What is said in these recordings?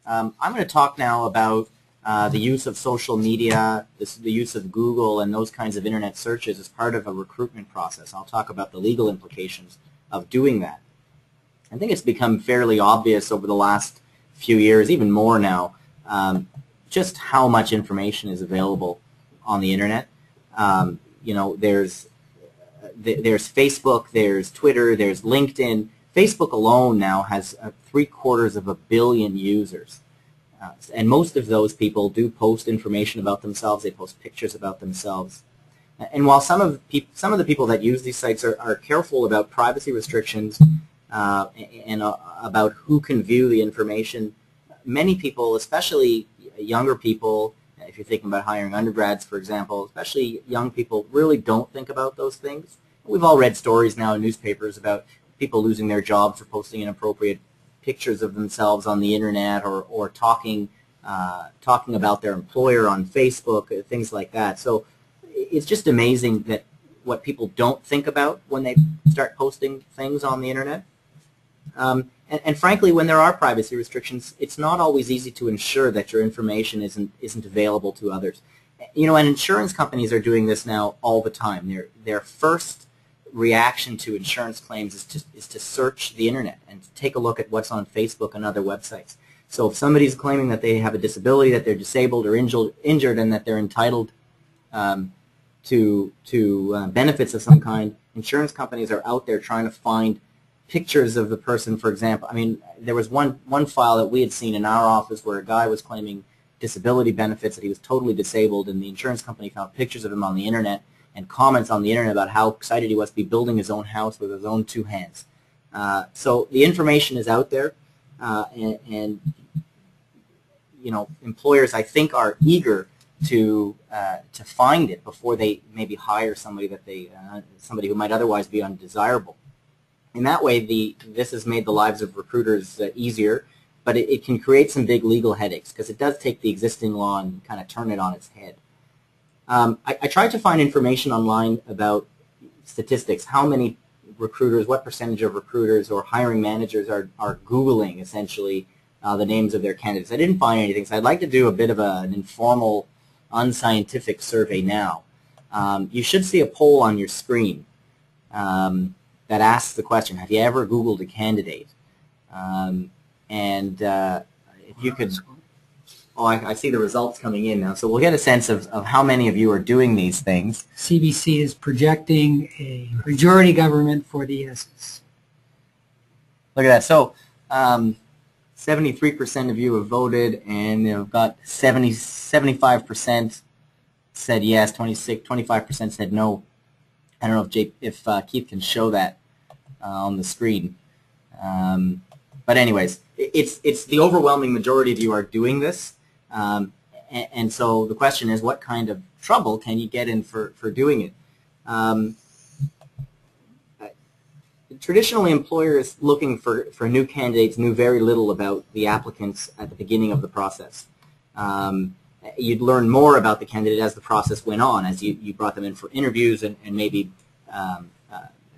I'm going to talk now about the use of social media, the use of Google, and those kinds of internet searches as part of a recruitment process. I'll talk about the legal implications of doing that. I think it's become fairly obvious over the last few years, even more now, just how much information is available on the internet. You know, there's Facebook, there's Twitter, there's LinkedIn. Facebook alone now has 750 million users. And most of those people do post information about themselves. They post pictures about themselves. And while some of the people that use these sites are careful about privacy restrictions and about who can view the information, many people, especially younger people, if you're thinking about hiring undergrads, for example, especially young people, really don't think about those things. We've all read stories now in newspapers about people losing their jobs for posting inappropriate pictures of themselves on the internet, or talking about their employer on Facebook, things like that. So it's just amazing that what people don't think about when they start posting things on the internet. And frankly, when there are privacy restrictions, it's not always easy to ensure that your information isn't available to others. You know, and insurance companies are doing this now all the time. Their first reaction to insurance claims is to search the internet and to take a look at what's on Facebook and other websites. So if somebody's claiming that they have a disability, that they're disabled or injured, and that they're entitled to benefits of some kind, insurance companies are out there trying to find pictures of the person, for example. I mean, there was one file that we had seen in our office where a guy was claiming disability benefits, that he was totally disabled, and the insurance company found pictures of him on the internet and comments on the internet about how excited he was to be building his own house with his own two hands. So the information is out there, and you know, employers, I think, are eager to find it before they maybe hire somebody somebody who might otherwise be undesirable. In that way, this has made the lives of recruiters easier, but it can create some big legal headaches because it does take the existing law and kind of turn it on its head. I tried to find information online about statistics, how many recruiters, what percentage of recruiters or hiring managers are Googling, essentially, the names of their candidates. I didn't find anything, so I'd like to do a bit of an informal, unscientific survey now. You should see a poll on your screen that asks the question, have you ever Googled a candidate? If you could... Oh, I see the results coming in now. So we'll get a sense of how many of you are doing these things. CBC is projecting a majority government for the yeses. Look at that. So 73% of you have voted, and you've got 75% said yes, 25% said no. I don't know if Keith can show that on the screen. But anyways, it's the overwhelming majority of you are doing this. And so the question is, what kind of trouble can you get in for doing it? Traditionally, employers looking for new candidates knew very little about the applicants at the beginning of the process. You'd learn more about the candidate as the process went on, as you brought them in for interviews and maybe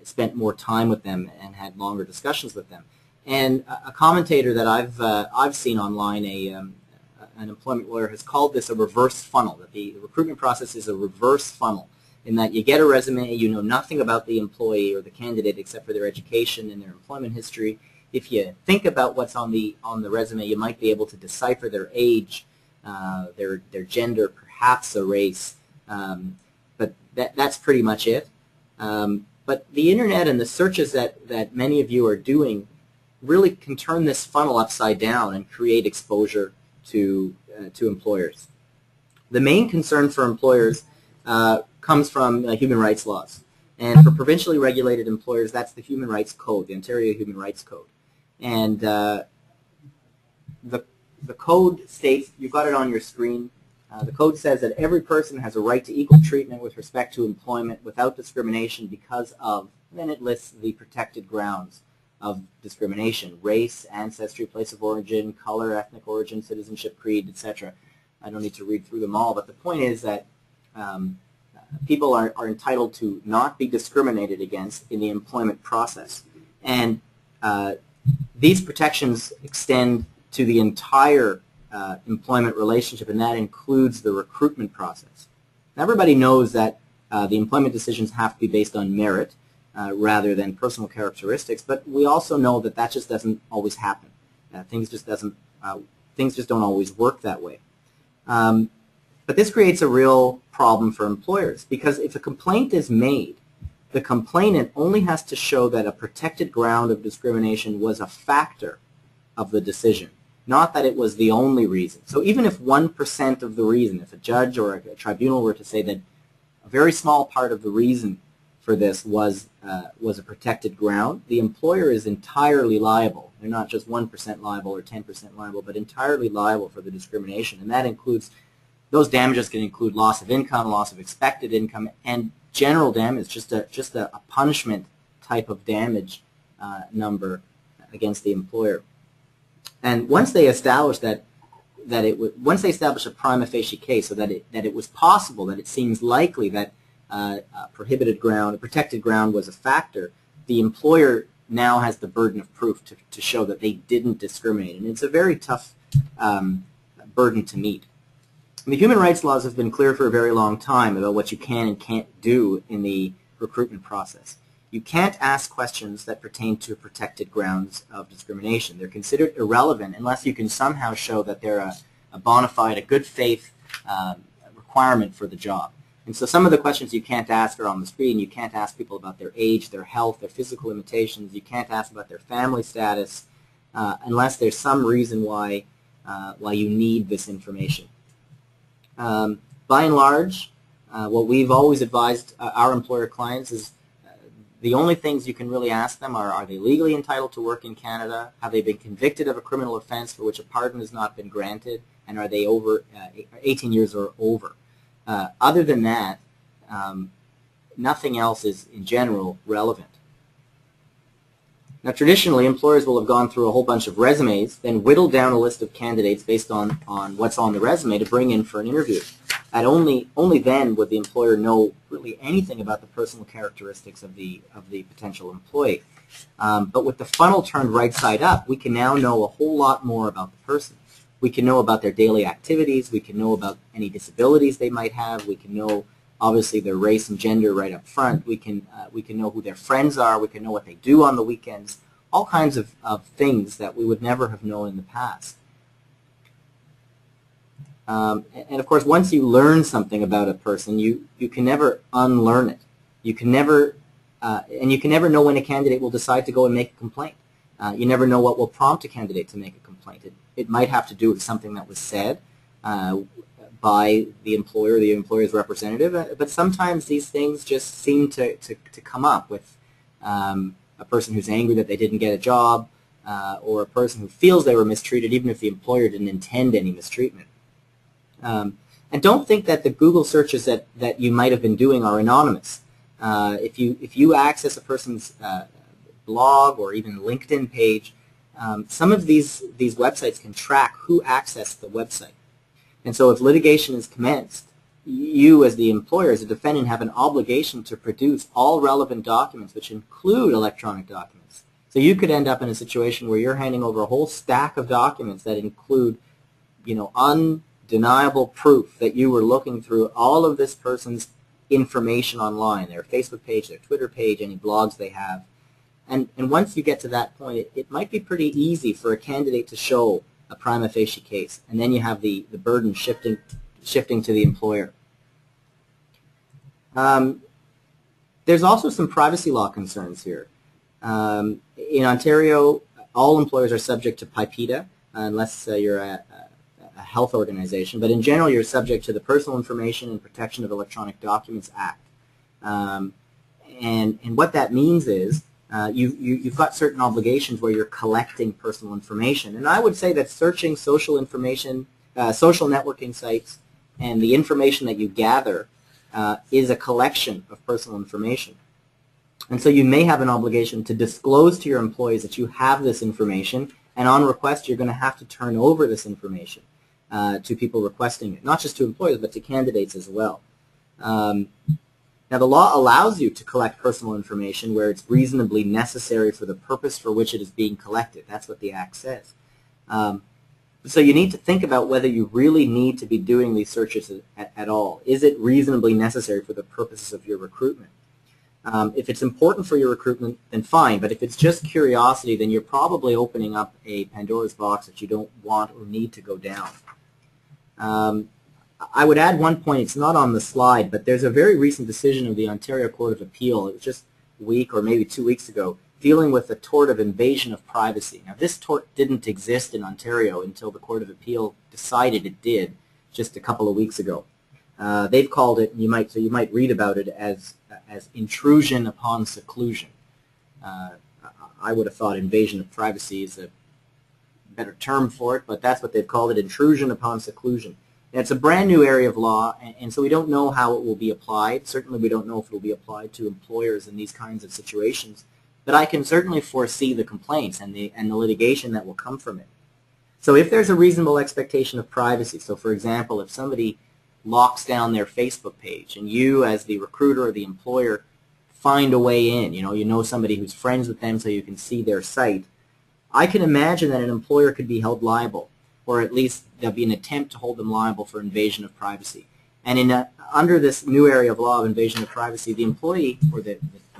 spent more time with them and had longer discussions with them. And a commentator that I've seen online, an employment lawyer, has called this a reverse funnel, that the recruitment process is a reverse funnel, in that you get a resume, you know nothing about the employee or the candidate except for their education and their employment history. If you think about what's on the resume, you might be able to decipher their age, their gender, perhaps a race, but that's pretty much it. But the internet and the searches that many of you are doing really can turn this funnel upside down and create exposure to employers. The main concern for employers comes from human rights laws. And for provincially regulated employers, that's the Human Rights Code, the Ontario Human Rights Code. And the code states, you've got it on your screen, the code says that every person has a right to equal treatment with respect to employment without discrimination because of, then it lists the protected grounds of discrimination: race, ancestry, place of origin, color, ethnic origin, citizenship, creed, etc. I don't need to read through them all, but the point is that people are entitled to not be discriminated against in the employment process. And these protections extend to the entire employment relationship, and that includes the recruitment process. Everybody knows that the employment decisions have to be based on merit rather than personal characteristics, but we also know that that just doesn't always happen. Things just don't always work that way. But this creates a real problem for employers, because if a complaint is made, the complainant only has to show that a protected ground of discrimination was a factor of the decision, not that it was the only reason. So even if 1% of the reason, if a judge or a tribunal were to say that a very small part of the reason for this was a protected ground, the employer is entirely liable. They're not just 1% liable or 10% liable, but entirely liable for the discrimination. And that includes, those damages can include loss of income, loss of expected income, and general damage, just a punishment type of damage number against the employer. And once they establish once they establish a prima facie case, so that it was possible, that it seems likely that a protected ground was a factor, the employer now has the burden of proof to show that they didn't discriminate, and it's a very tough burden to meet. And the human rights laws have been clear for a very long time about what you can and can't do in the recruitment process. You can't ask questions that pertain to protected grounds of discrimination. They're considered irrelevant unless you can somehow show that they're a bona fide, a good faith requirement for the job. And so some of the questions you can't ask are on the screen. You can't ask people about their age, their health, their physical limitations. You can't ask about their family status unless there's some reason why you need this information. By and large, what we've always advised our employer clients is the only things you can really ask them are they legally entitled to work in Canada? Have they been convicted of a criminal offense for which a pardon has not been granted? And are they over 18 years or over? Other than that, nothing else is, in general, relevant. Now, traditionally, employers will have gone through a whole bunch of resumes, then whittled down a list of candidates based on what's on the resume to bring in for an interview. And only then would the employer know really anything about the personal characteristics of the potential employee. But with the funnel turned right side up, we can now know a whole lot more about the person. We can know about their daily activities. We can know about any disabilities they might have. We can know, obviously, their race and gender right up front. We can know who their friends are. We can know what they do on the weekends. All kinds of things that we would never have known in the past. And of course, once you learn something about a person, you can never unlearn it. You can never know when a candidate will decide to go and make a complaint. You never know what will prompt a candidate to make a complaint. It might have to do with something that was said by the employer or the employer's representative, but sometimes these things just seem to come up with a person who's angry that they didn't get a job, or a person who feels they were mistreated even if the employer didn't intend any mistreatment. And don't think that the Google searches that you might have been doing are anonymous. If you access a person's blog or even LinkedIn page, some of these websites can track who accessed the website. And so if litigation is commenced, you as the employer, as a defendant, have an obligation to produce all relevant documents, which include electronic documents. So you could end up in a situation where you're handing over a whole stack of documents that include, undeniable proof that you were looking through all of this person's information online, their Facebook page, their Twitter page, any blogs they have. And once you get to that point, it might be pretty easy for a candidate to show a prima facie case, and then you have the burden shifting to the employer. There's also some privacy law concerns here. In Ontario, all employers are subject to PIPEDA, unless you're a health organization, but in general you're subject to the Personal Information and Protection of Electronic Documents Act. And what that means is you've got certain obligations where you're collecting personal information. And I would say that searching social information, social networking sites, and the information that you gather is a collection of personal information. And so you may have an obligation to disclose to your employees that you have this information, and on request you're going to have to turn over this information to people requesting it, not just to employers but to candidates as well. Now, the law allows you to collect personal information where it's reasonably necessary for the purpose for which it is being collected. That's what the Act says. So you need to think about whether you really need to be doing these searches at all. Is it reasonably necessary for the purposes of your recruitment? If it's important for your recruitment, then fine, but if it's just curiosity, then you're probably opening up a Pandora's box that you don't want or need to go down. I would add one point, it's not on the slide, but there's a very recent decision of the Ontario Court of Appeal, it was just a week or maybe 2 weeks ago, dealing with the tort of invasion of privacy. Now this tort didn't exist in Ontario until the Court of Appeal decided it did just a couple of weeks ago. They've called it, so you might read about it as intrusion upon seclusion. I would have thought invasion of privacy is a better term for it, but that's what they've called it, intrusion upon seclusion. And it's a brand new area of law, and so we don't know how it will be applied. Certainly we don't know if it will be applied to employers in these kinds of situations, but I can certainly foresee the complaints and the litigation that will come from it. So if there's a reasonable expectation of privacy, so for example, if somebody locks down their Facebook page and you as the recruiter or the employer find a way in, you know somebody who's friends with them so you can see their site, I can imagine that an employer could be held liable, or at least there'll be an attempt to hold them liable for invasion of privacy. And under this new area of law of invasion of privacy, the employee or the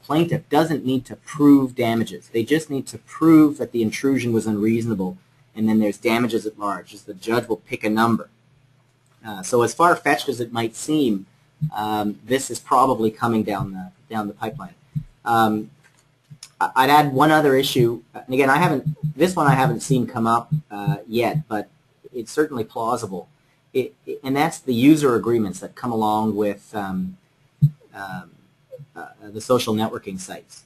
plaintiff doesn't need to prove damages. They just need to prove that the intrusion was unreasonable, and then there's damages at large, as the judge will pick a number. So as far-fetched as it might seem, this is probably coming down the pipeline. I'd add one other issue, and again, this one I haven't seen come up yet, but it's certainly plausible, and that's the user agreements that come along with the social networking sites.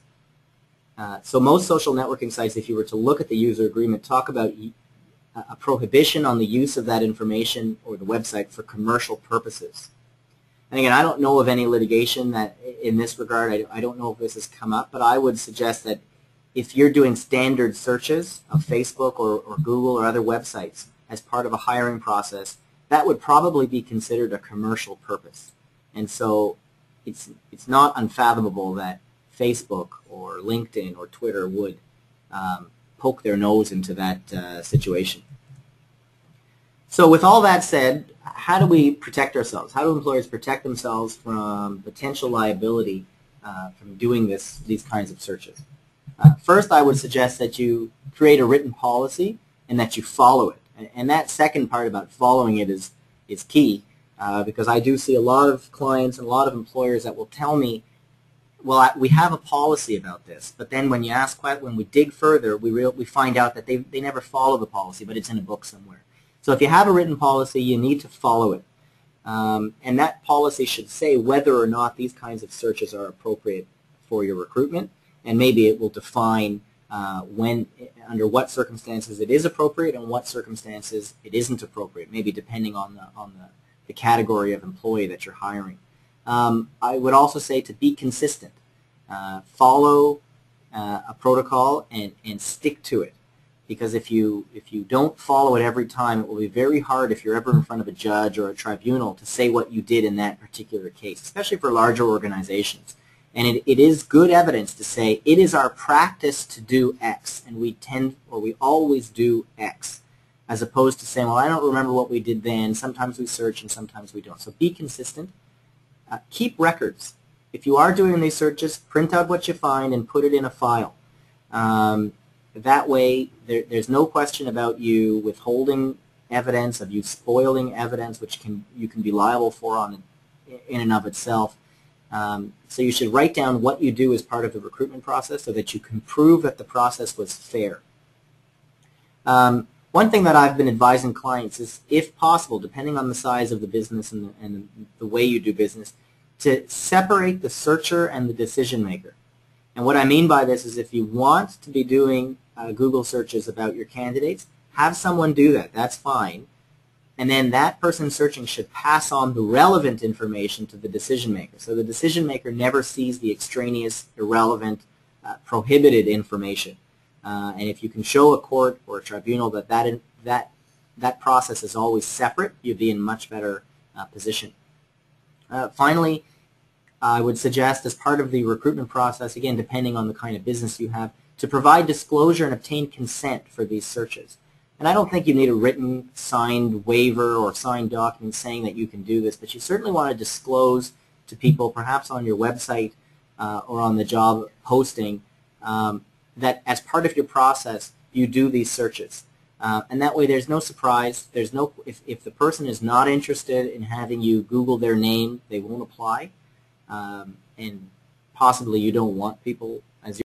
So most social networking sites, if you were to look at the user agreement, talk about a prohibition on the use of that information or the website for commercial purposes. And again, I don't know of any litigation that in this regard. I don't know if this has come up, but I would suggest that if you're doing standard searches of Facebook or Google or other websites as part of a hiring process, that would probably be considered a commercial purpose. And so it's not unfathomable that Facebook or LinkedIn or Twitter would poke their nose into that situation. So with all that said, how do we protect ourselves? How do employers protect themselves from potential liability from doing these kinds of searches? First, I would suggest that you create a written policy and that you follow it. And that second part about following it is key because I do see a lot of clients and a lot of employers that will tell me, well, we have a policy about this, but then when we dig further, we find out that they never follow the policy, but it's in a book somewhere. So if you have a written policy, you need to follow it. And that policy should say whether or not these kinds of searches are appropriate for your recruitment, and maybe it will define under what circumstances it is appropriate and what circumstances it isn't appropriate, maybe depending on the category of employee that you're hiring. I would also say to be consistent. Follow a protocol and stick to it. Because if you don't follow it every time, it will be very hard if you're ever in front of a judge or a tribunal to say what you did in that particular case, especially for larger organizations. And it is good evidence to say it is our practice to do X, and we always do X, as opposed to saying, well, I don't remember what we did then. Sometimes we search and sometimes we don't. So be consistent. Keep records. If you are doing these searches, print out what you find and put it in a file. That way, there's no question about you withholding evidence, of you spoiling evidence, which you can be liable for in and of itself. So you should write down what you do as part of the recruitment process so that you can prove that the process was fair. One thing that I've been advising clients is, if possible, depending on the size of the business and the way you do business, to separate the searcher and the decision maker. And what I mean by this is, if you want to be doing Google searches about your candidates, have someone do that. That's fine. And then that person searching should pass on the relevant information to the decision maker. So the decision maker never sees the extraneous, irrelevant, prohibited information. And if you can show a court or a tribunal that process is always separate, you'll be in a much better position. Finally, I would suggest, as part of the recruitment process, again, depending on the kind of business you have, to provide disclosure and obtain consent for these searches. And I don't think you need a written, signed waiver or signed document saying that you can do this, but you certainly want to disclose to people, perhaps on your website or on the job posting, that as part of your process, you do these searches. And that way there's no surprise. There's no, if the person is not interested in having you Google their name, they won't apply. And possibly you don't want people